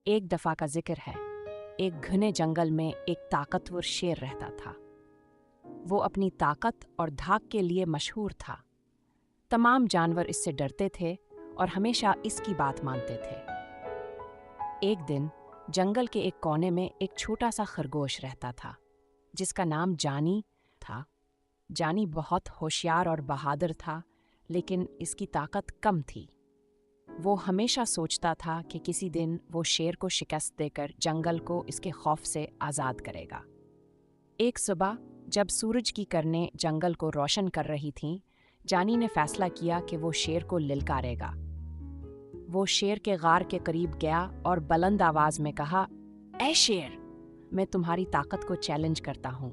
एक दफा का जिक्र है। एक घने जंगल में एक ताकतवर शेर रहता था। वो अपनी ताकत और धाक के लिए मशहूर था। तमाम जानवर इससे डरते थे और हमेशा इसकी बात मानते थे। एक दिन जंगल के एक कोने में एक छोटा सा खरगोश रहता था, जिसका नाम जानी था। जानी बहुत होशियार और बहादुर था, लेकिन इसकी ताकत कम थी। वो हमेशा सोचता था कि किसी दिन वो शेर को शिकस्त देकर जंगल को इसके खौफ से आज़ाद करेगा। एक सुबह जब सूरज की किरणें जंगल को रोशन कर रही थीं, जानी ने फैसला किया कि वो शेर को लिलकारेगा। वो शेर के गार के करीब गया और बुलंद आवाज में कहा, ऐ शेर, मैं तुम्हारी ताकत को चैलेंज करता हूँ।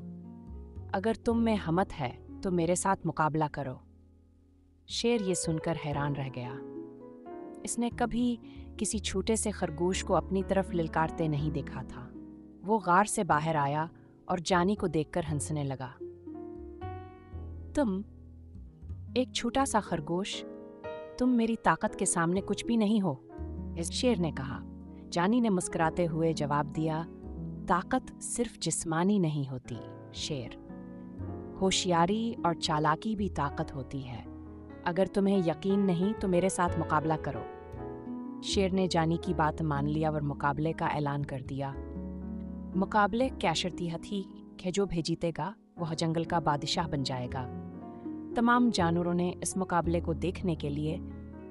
अगर तुम में हिम्मत है तो मेरे साथ मुकाबला करो। शेर ये सुनकर हैरान रह गया। इसने कभी किसी छोटे से खरगोश को अपनी तरफ लिलकारते नहीं देखा था। वो गार से बाहर आया और जानी को देखकर हंसने लगा। तुम एक छोटा सा खरगोश, तुम मेरी ताकत के सामने कुछ भी नहीं हो, इस शेर ने कहा। जानी ने मुस्कुराते हुए जवाब दिया, ताकत सिर्फ जिस्मानी नहीं होती शेर, होशियारी और चालाकी भी ताकत होती है। अगर तुम्हें यकीन नहीं तो मेरे साथ मुकाबला करो। शेर ने जानी की बात मान लिया और मुकाबले का ऐलान कर दिया। मुकाबले क्या शर्तियत थी कि जो भी जीतेगा वह जंगल का बादशाह बन जाएगा। तमाम जानवरों ने इस मुकाबले को देखने के लिए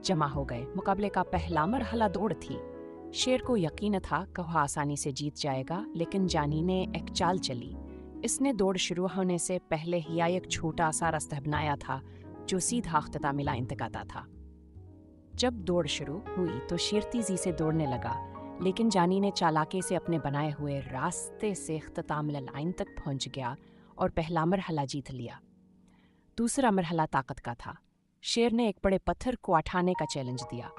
जमा हो गए। मुकाबले का पहला मरहला दौड़ थी। शेर को यकीन था कि वह आसानी से जीत जाएगा, लेकिन जानी ने एक चाल चली। इसने दौड़ शुरू होने से पहले ही एक छोटा सा रास्ता बनाया था जो सीधा अख्तामिला इंतकाता था। जब दौड़ शुरू हुई तो शेर तेजी से दौड़ने लगा, लेकिन जानी ने चालाकी से अपने बनाए हुए रास्ते से इख्तितामिला लाइन तक पहुंच गया और पहला मरहला जीत लिया। दूसरा मरहला ताकत का था। शेर ने एक बड़े पत्थर को उठाने का चैलेंज दिया।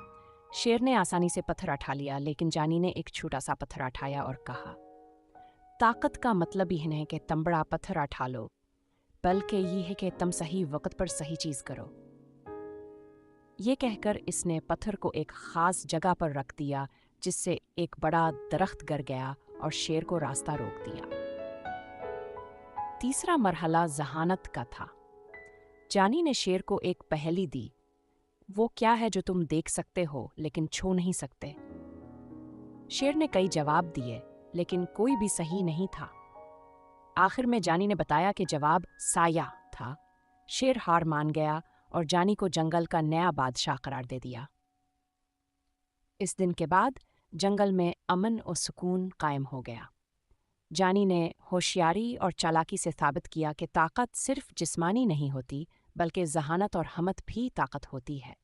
शेर ने आसानी से पत्थर उठा लिया, लेकिन जानी ने एक छोटा सा पत्थर उठाया और कहा, ताकत का मतलब ही नहीं कि तुम बड़ा पत्थर उठा लो, बल्कि ये है कि तुम सही वक्त पर सही चीज करो। ये कहकर इसने पत्थर को एक खास जगह पर रख दिया, जिससे एक बड़ा दरख्त गिर गया और शेर को रास्ता रोक दिया। तीसरा मरहला जहानत का था। जानी ने शेर को एक पहेली दी, वो क्या है जो तुम देख सकते हो लेकिन छू नहीं सकते। शेर ने कई जवाब दिए, लेकिन कोई भी सही नहीं था। आखिर में जानी ने बताया कि जवाब साया था। शेर हार मान गया और जानी को जंगल का नया बादशाह करार दे दिया। इस दिन के बाद जंगल में अमन और सुकून कायम हो गया। जानी ने होशियारी और चालाकी से साबित किया कि ताकत सिर्फ जिस्मानी नहीं होती, बल्कि जहानत और हिम्मत भी ताकत होती है।